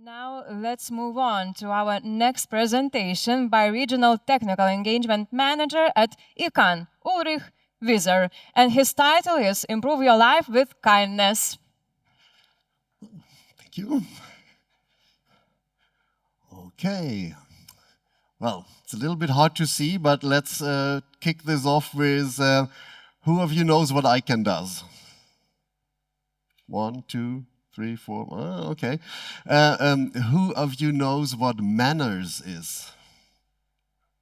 Now let's move on to our next presentation by Regional Technical Engagement Manager at ICANN, Ulrich Wisser, and his title is Improve Your Life with Kindness. Thank you. Okay. Well, it's a little bit hard to see, but let's kick this off with who of you knows what ICANN does? 1, 2, 3, 4. Okay. Who of you knows what manners is?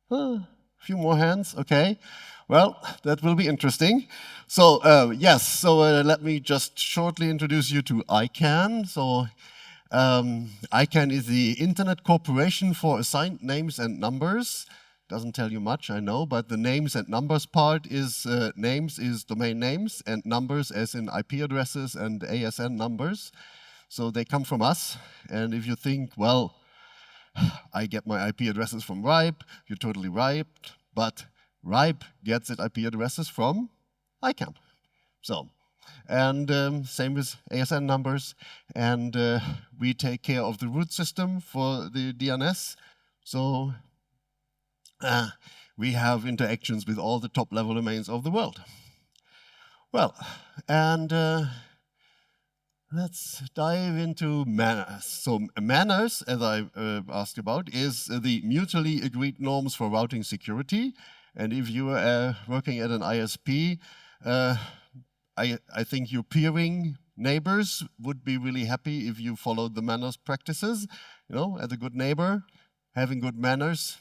A few more hands. Okay. Well, that will be interesting. So yes. So let me just shortly introduce you to ICANN. So ICANN is the Internet Corporation for Assigned Names and Numbers. Doesn't tell you much, I know, but the names and numbers part is names is domain names and numbers as in IP addresses and ASN numbers. So they come from us. And if you think, well, I get my IP addresses from RIPE, you're totally right. But RIPE gets its IP addresses from ICANN. So, and same with ASN numbers. And we take care of the root system for the DNS. So we have interactions with all the top-level domains of the world. Well, and let's dive into manners. So manners, as I asked about, is the mutually agreed norms for routing security. And if you are working at an ISP, I think your peering neighbors would be really happy if you followed the manners practices. You know, as a good neighbor, having good manners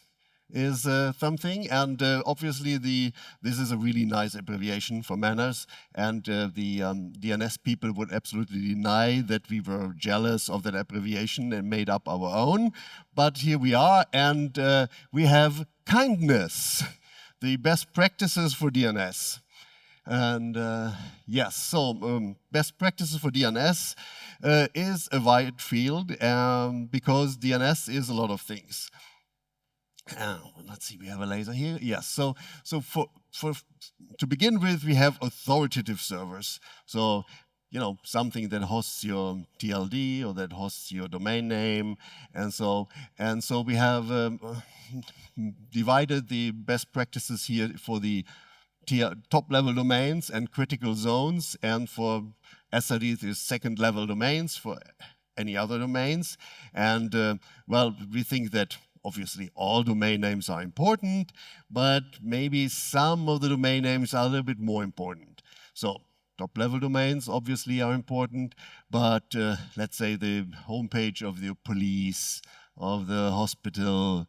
is something, and obviously this is a really nice abbreviation for manners, and the DNS people would absolutely deny that we were jealous of that abbreviation and made up our own, but here we are, and we have kindness, the best practices for DNS. And yes, so best practices for DNS is a wide field because DNS is a lot of things. Let's see, we have a laser here. Yes, so to begin with, we have authoritative servers. So, you know, something that hosts your TLD or that hosts your domain name, and so we have divided the best practices here for the top-level domains and critical zones, and for SRD, the second-level domains for any other domains. And well, we think that obviously all domain names are important, but maybe some of the domain names are a little bit more important. So top-level domains obviously are important, but let's say the homepage of the police, of the hospital,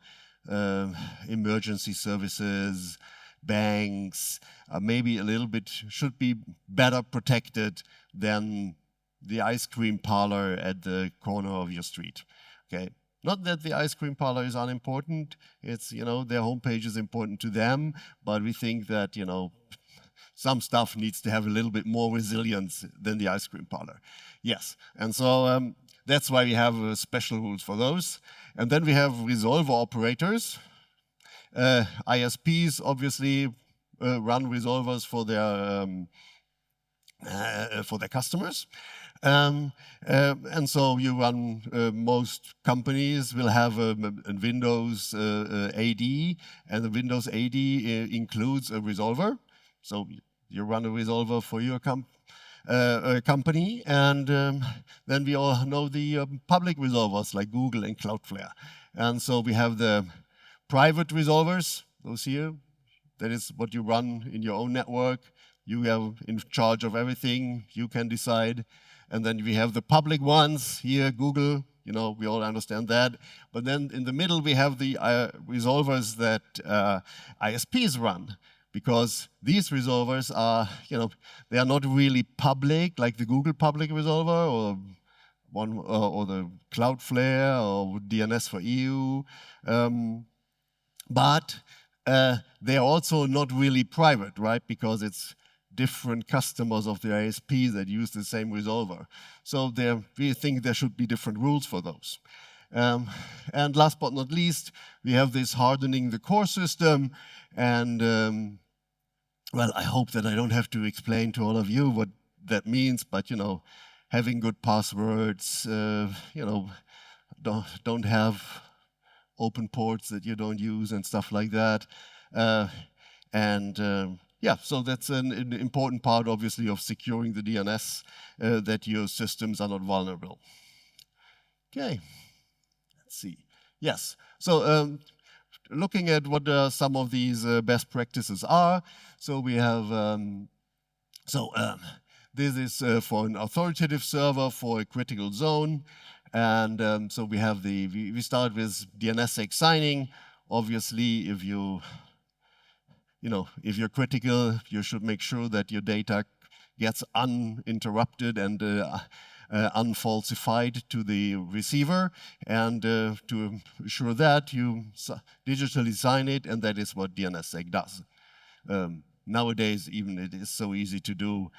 emergency services, banks, maybe a little bit should be better protected than the ice cream parlor at the corner of your street. Okay. Not that the ice cream parlor is unimportant. It's, you know, their homepage is important to them, but we think that, you know, some stuff needs to have a little bit more resilience than the ice cream parlor. Yes, and so that's why we have special rules for those. And then we have resolver operators. ISPs obviously run resolvers for their customers. And so you run, most companies will have a Windows AD, and the Windows AD includes a resolver. So you run a resolver for your company, and then we all know the public resolvers like Google and Cloudflare. And so we have the private resolvers, those here. That is what you run in your own network. You are in charge of everything. You can decide. And then we have the public ones here, Google, you know, we all understand that. But then in the middle, we have the resolvers that ISPs run, because these resolvers are, you know, they are not really public, like the Google public resolver or the Cloudflare or DNS for EU. But they are also not really private, right? Because it's different customers of the ISP that use the same resolver. So we think there should be different rules for those. And last but not least, we have this hardening the core system. And well, I hope that I don't have to explain to all of you what that means, but you know, having good passwords, you know, don't have open ports that you don't use and stuff like that. Yeah, so that's an important part, obviously, of securing the DNS, that your systems are not vulnerable. Okay, let's see. Yes, so looking at what some of these best practices are. So we have, this is for an authoritative server for a critical zone. And so we have we start with DNSSEC signing. Obviously, if if you're critical, you should make sure that your data gets uninterrupted and unfalsified to the receiver. And to ensure that, you digitally sign it, and that is what DNSSEC does. Nowadays, even it is so easy to do.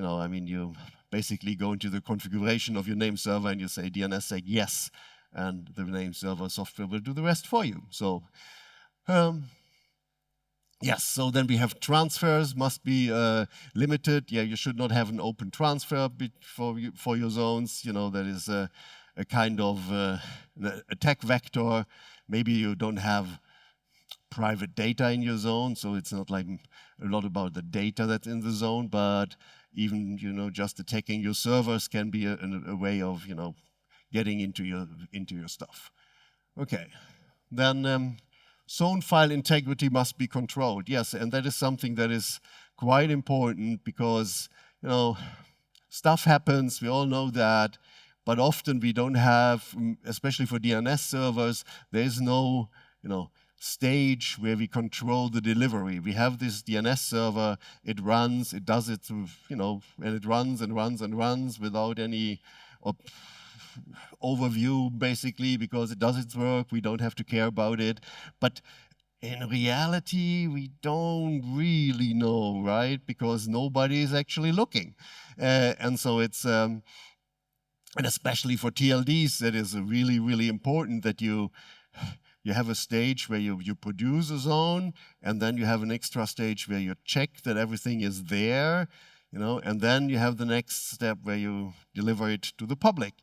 I mean, you basically go into the configuration of your name server and you say DNSSEC yes, and the name server software will do the rest for you. So, yes, so then we have transfers must be limited. Yeah, you should not have an open transfer for your zones. That is a kind of attack vector. Maybe you don't have private data in your zone, so it's not like a lot about the data that's in the zone, but even just attacking your servers can be a way of getting into your stuff. Okay, then zone file integrity must be controlled. Yes, and that is something that is quite important because stuff happens. We all know that, but often we don't have, especially for DNS servers, there is no stage where we control the delivery. We have this DNS server, it runs, it does it, and it runs and runs and runs without any overview, basically, because it does its work, we don't have to care about it. But in reality, we don't really know, right? Because nobody is actually looking. And so it's, and especially for TLDs, that is really, really important that you have a stage where you produce a zone, and then you have an extra stage where you check that everything is there, and then you have the next step where you deliver it to the public.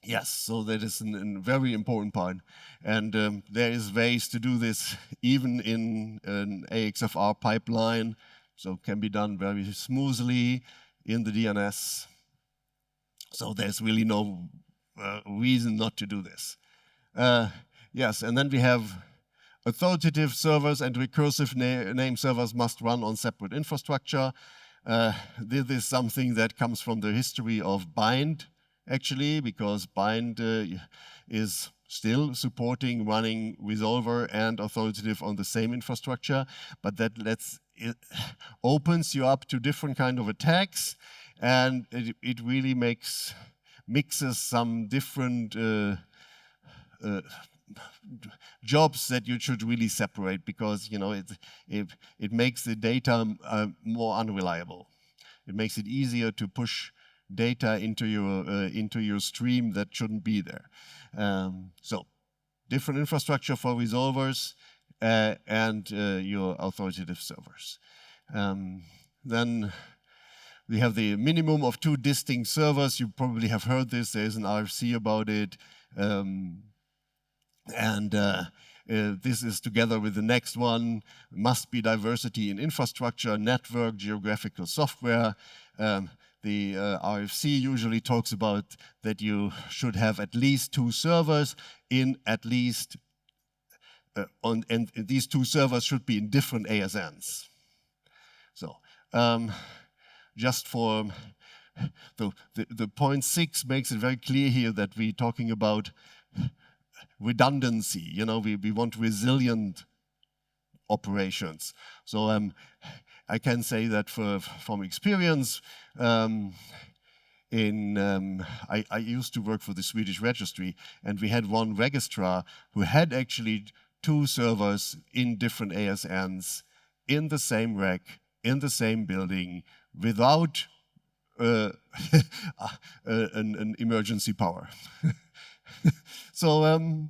Yes, so that is a very important part. And there is ways to do this even in an AXFR pipeline, so it can be done very smoothly in the DNS. So there's really no reason not to do this. Yes, and then we have authoritative servers and recursive name servers must run on separate infrastructure. This is something that comes from the history of Bind, actually, because Bind is still supporting running resolver and authoritative on the same infrastructure, but that it opens you up to different kind of attacks, and it really mixes some different jobs that you should really separate, because it makes the data more unreliable. It makes it easier to push data into your stream that shouldn't be there. So different infrastructure for resolvers and your authoritative servers. Then we have the minimum of 2 distinct servers. You probably have heard this. There is an RFC about it. This is together with the next one, must be diversity in infrastructure, network, geographical software. The RFC usually talks about that you should have at least 2 servers in at least, and these 2 servers should be in different ASNs. So just for, the point 6 makes it very clear here that we're talking about redundancy. We want resilient operations. So I can say that from experience, I used to work for the Swedish registry, and we had one registrar who had actually 2 servers in different ASNs in the same rack, in the same building, without an emergency power. So,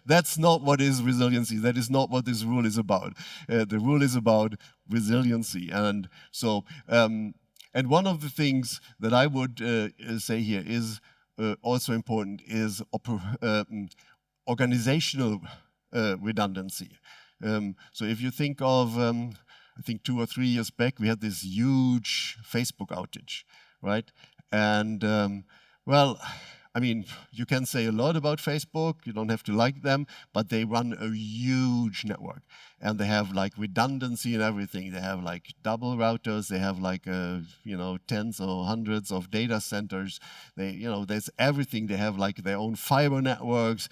that's not what is resiliency. That is not what this rule is about. The rule is about resiliency. And so, and one of the things that I would say here is also important is organizational redundancy. So if you think of, I think 2 or 3 years back, we had this huge Facebook outage, right? And well, I mean, you can say a lot about Facebook, you don't have to like them, but they run a huge network. And they have like redundancy and everything. They have like double routers, they have like, tens or hundreds of data centers. There's everything. They have like their own fiber networks.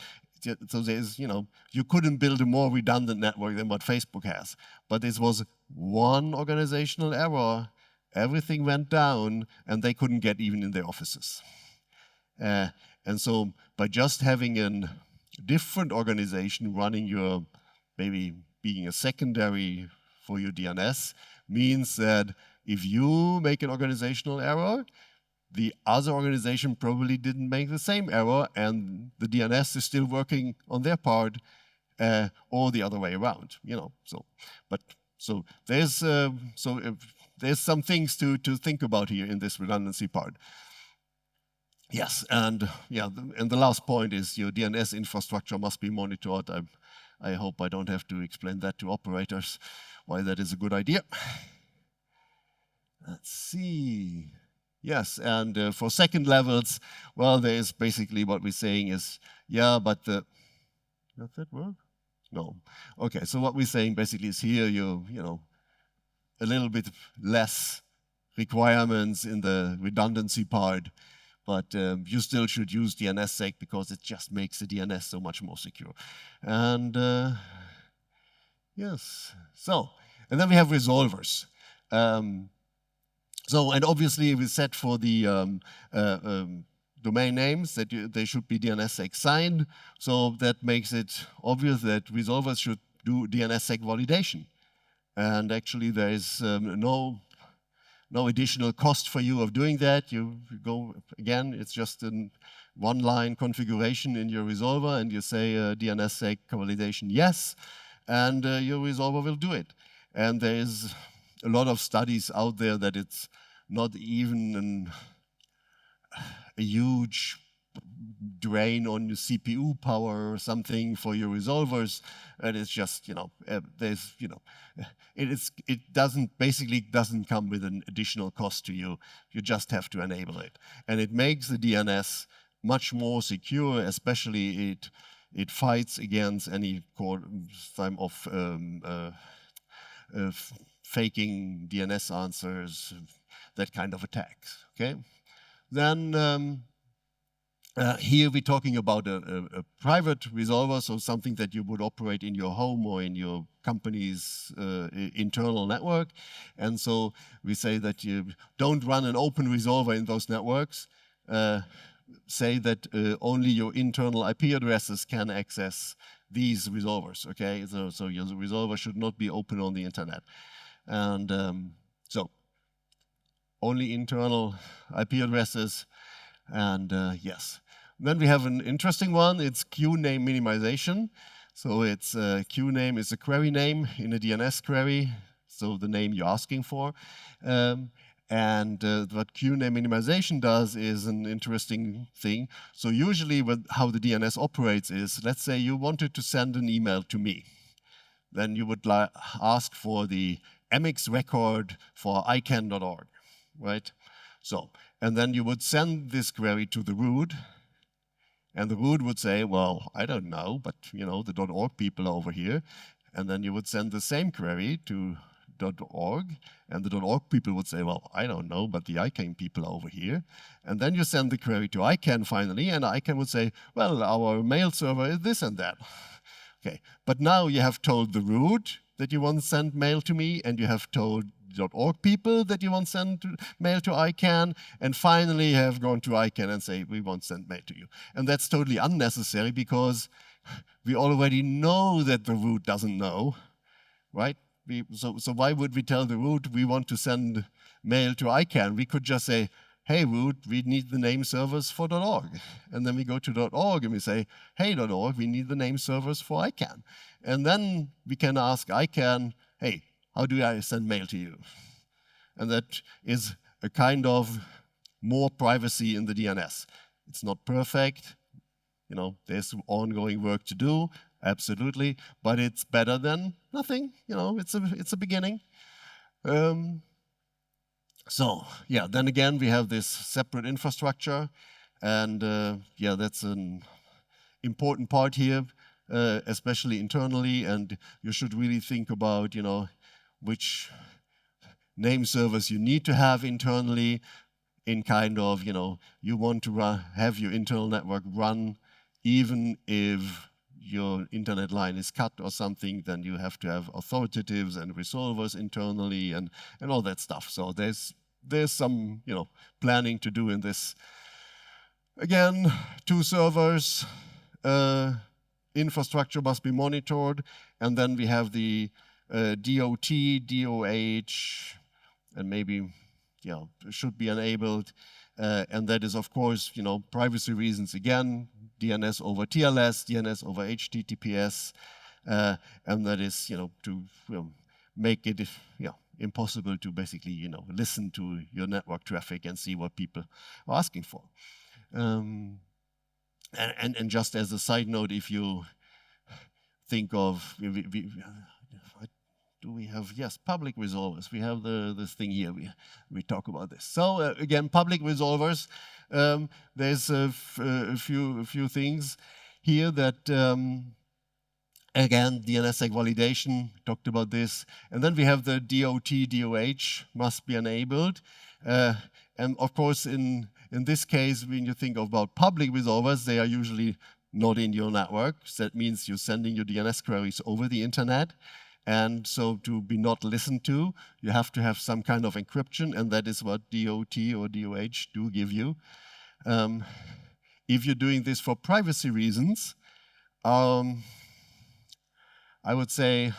So there's, you couldn't build a more redundant network than what Facebook has. But this was one organizational error. Everything went down, and they couldn't get even in their offices. And so by just having a different organization running your, maybe being a secondary for your DNS, means that if you make an organizational error, the other organization probably didn't make the same error, and the DNS is still working on their part, or the other way around. So there's some things to think about here in this redundancy part. Yes, and and the last point is your DNS infrastructure must be monitored. I hope I don't have to explain that to operators, why that is a good idea. Let's see. Yes, and for second levels, well, there is basically what we're saying is, yeah, but does that work? No. Okay, so what we're saying basically is here, a little bit less requirements in the redundancy part, but you still should use DNSSEC because it just makes the DNS so much more secure. And yes, and then we have resolvers. And obviously we set for the domain names that they should be DNSSEC signed. So that makes it obvious that resolvers should do DNSSEC validation. And actually there is no additional cost for you of doing that. You go, again, it's just a one-line configuration in your resolver, and you say DNSSEC validation yes, and your resolver will do it. And there is a lot of studies out there that it's not even a huge drain on your CPU power or something for your resolvers, and it's just, it basically doesn't come with an additional cost to you. You just have to enable it. And it makes the DNS much more secure, especially it fights against any time of faking DNS answers, that kind of attacks, okay? Then here we're talking about a private resolver, so something that you would operate in your home or in your company's internal network. And so we say that you don't run an open resolver in those networks. Say that only your internal IP addresses can access these resolvers, okay? So your resolver should not be open on the internet. And so only internal IP addresses, and yes. Then we have an interesting one. It's queue name minimization. So it's queue name is a query name in a DNS query, so the name you're asking for. And what queue name minimization does is an interesting thing. So usually how the DNS operates is, let's say you wanted to send an email to me. Then you would ask for the MX record for ican.org, right? So, and then you would send this query to the root, and the root would say, well, I don't know, but the .org people are over here. And then you would send the same query to .org, and the .org people would say, well, I don't know, but the ICANN people are over here. And then you send the query to ICANN finally, and ICANN would say, well, our mail server is this and that. Okay, but now you have told the root that you want to send mail to me, and you have told .org people that you want to send mail to ICANN, and finally you have gone to ICANN and say, we want to send mail to you. And that's totally unnecessary because we already know that the root doesn't know, right? So why would we tell the root we want to send mail to ICANN? We could just say, hey root, we need the name servers for .org. And then we go to .org and we say, hey .org, we need the name servers for ICANN. And then we can ask ICANN, hey, how do I send mail to you? And that is a kind of more privacy in the DNS. It's not perfect. You know, there's ongoing work to do, absolutely, but it's better than nothing. You know, it's a beginning. So yeah, then again, we have this separate infrastructure, and yeah, that's an important part here, especially internally, and you should really think about, you know, which name servers you need to have internally in kind of, you know, you want to have your internal network run even if your internet line is cut or something, then you have to have authoritatives and resolvers internally and all that stuff. So there's some, you know, planning to do in this. Again, 2 servers, infrastructure must be monitored, and then we have the DOT, DOH, and maybe, yeah, should be enabled. And that is, of course, you know, privacy reasons again, DNS over TLS, DNS over HTTPS, and that is, you know, to make it, yeah, impossible to basically, you know, listen to your network traffic and see what people are asking for. And just as a side note, if you think of, do we have, yes, public resolvers. We have this thing here, we talk about this. So again, public resolvers, there's a few things here that, again, DNSSEC validation, talked about this. And then we have the DOT, DOH must be enabled. And of course, in this case, when you think about public resolvers, they are usually not in your network. So that means you're sending your DNS queries over the internet. And so to be not listened to, you have to have some kind of encryption, and that is what DOT or DOH do give you. If you're doing this for privacy reasons, I would say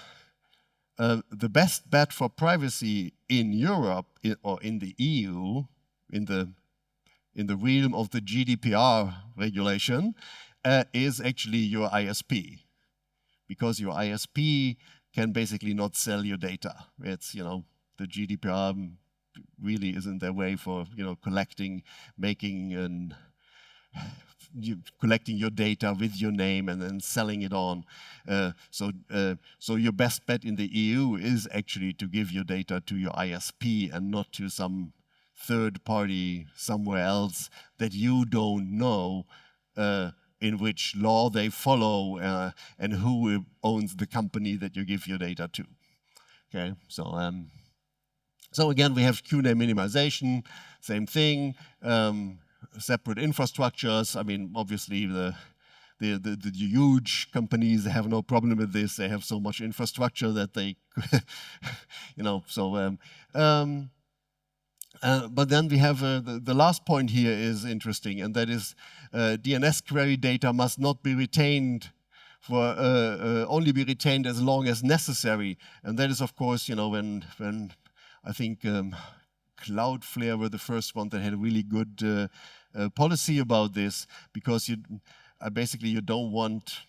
the best bet for privacy in Europe or in the EU, in the realm of the GDPR regulation, is actually your ISP, because your ISP can basically not sell your data. It's, you know, the GDPR really isn't their way for, you know, collecting your data with your name and then selling it on. So your best bet in the EU is actually to give your data to your ISP and not to some third party somewhere else that you don't know in which law they follow and who owns the company that you give your data to. Okay, so again, we have QNAME minimization, same thing, separate infrastructures. I mean, obviously the huge companies have no problem with this. They have so much infrastructure that they, you know, so. But then we have the last point here is interesting, and that is DNS query data must not be retained for only be retained as long as necessary. And that is, of course, you know, when I think Cloudflare were the first one that had a really good policy about this, because basically you don't want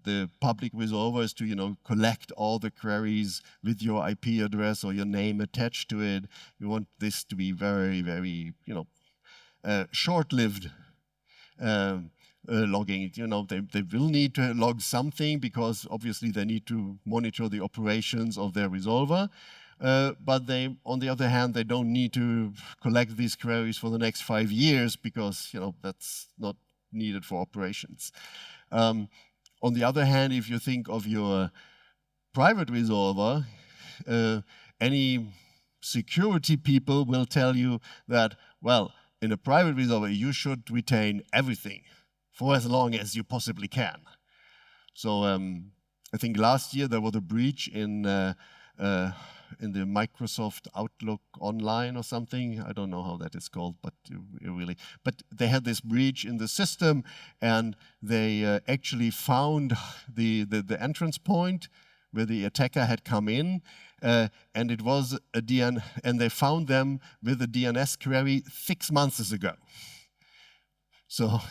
the public resolvers to, you know, collect all the queries with your IP address or your name attached to it. You want this to be very, very, you know, short-lived logging. You know, they will need to log something because obviously they need to monitor the operations of their resolver. But they, on the other hand, they don't need to collect these queries for the next 5 years because, you know, that's not needed for operations. On the other hand, if you think of your private resolver, any security people will tell you that, well, in a private resolver, you should retain everything for as long as you possibly can. So I think last year there was a breach in the Microsoft Outlook Online or something. I don't know how that is called, but but they had this breach in the system, and they actually found the entrance point where the attacker had come in, and it was a and they found them with a DNS query 6 months ago. So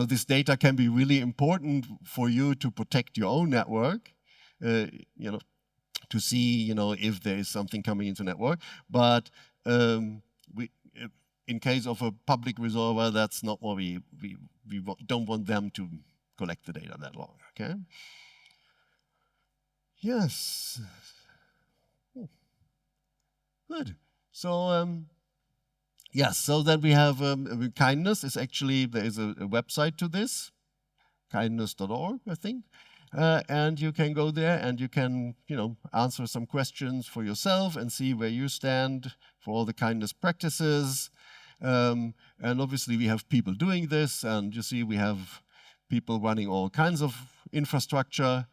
this data can be really important for you to protect your own network, you know, to see, you know, if there is something coming into network. But in case of a public resolver, that's not what we don't want them to collect the data that long, okay? Yes. Good. So, yes, so then we have kindness is actually, there is a website to this, kindness.org, I think. And you can go there and you can, answer some questions for yourself and see where you stand for all the kindness practices. And obviously we have people doing this, and you see we have people running all kinds of infrastructure.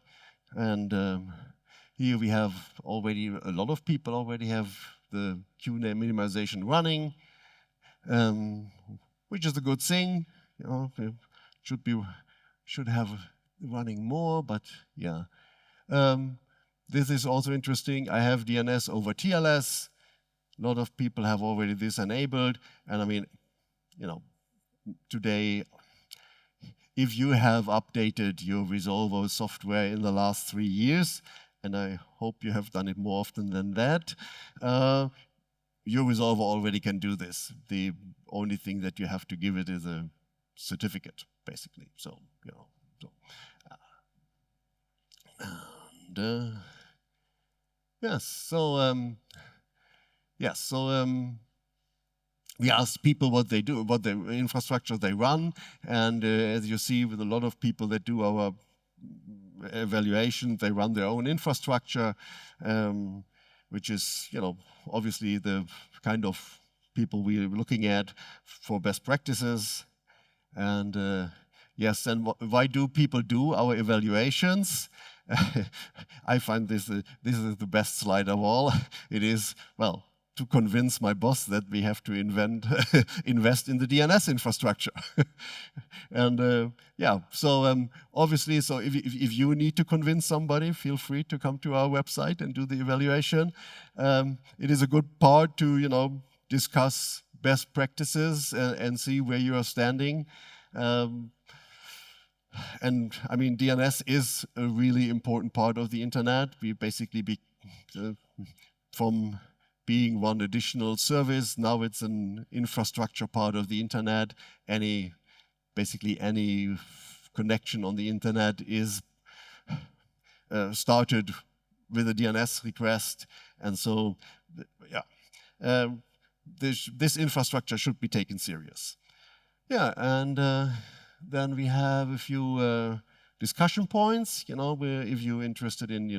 And here we have already, a lot of people already have the Q&A minimization running, which is a good thing. Should have running more, but yeah. This is also interesting. I have DNS over TLS. A lot of people have already this enabled. And I mean, today, if you have updated your resolver software in the last 3 years, and I hope you have done it more often than that, your resolver already can do this. The only thing that you have to give it is a certificate, basically. So, we asked people what they do, what the infrastructure they run, and as you see, with a lot of people that do our evaluation, they run their own infrastructure, which is, obviously the kind of people we're looking at for best practices. And yes, and why do people do our evaluations? I find this is the best slide of all. It is, well, to convince my boss that we have to invest in the DNS infrastructure. And yeah, so obviously, so if you need to convince somebody, feel free to come to our website and do the evaluation. It is a good part to, discuss best practices and see where you are standing. And I mean, DNS is a really important part of the internet. We basically, from being one additional service, now it's an infrastructure part of the internet. Basically any connection on the internet is started with a DNS request. And so, yeah, this infrastructure should be taken serious. Yeah, and then we have a few discussion points, where if you're interested in,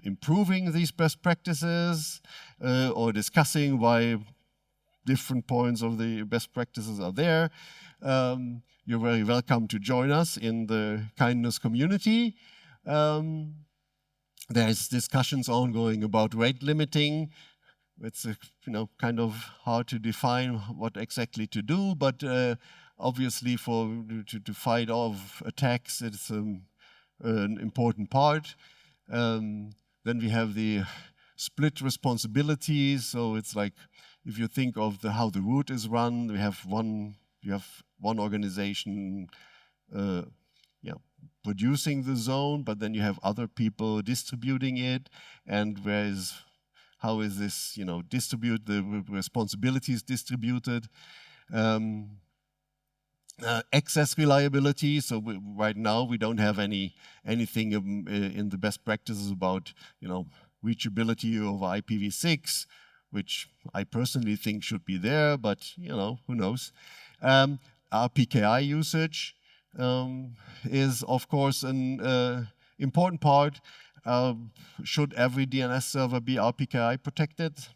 improving these best practices or discussing why different points of the best practices are there, you're very welcome to join us in the kindness community. There's discussions ongoing about rate limiting. It's kind of hard to define what exactly to do, but obviously, to fight off attacks, it's an important part. Then we have the split responsibilities. So it's like, if you think of how the root is run, you have one organization, producing the zone, but then you have other people distributing it. And how is this, the responsibilities distributed? Access reliability. So right now we don't have anything in the best practices about reachability over IPv6, which I personally think should be there, but who knows? RPKI usage is of course an important part. Should every DNS server be RPKI protected?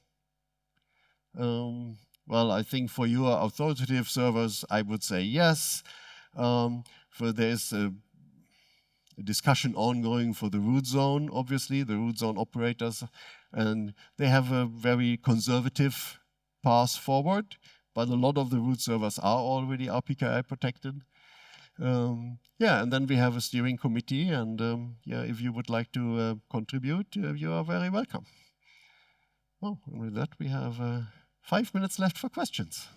Well, I think for your authoritative servers, I would say yes. There's a discussion ongoing for the root zone, obviously, the root zone operators, and they have a very conservative path forward, but a lot of the root servers are already RPKI protected. Yeah, and then we have a steering committee, and yeah, if you would like to contribute, you are very welcome. Oh, and with that, we have 5 minutes left for questions.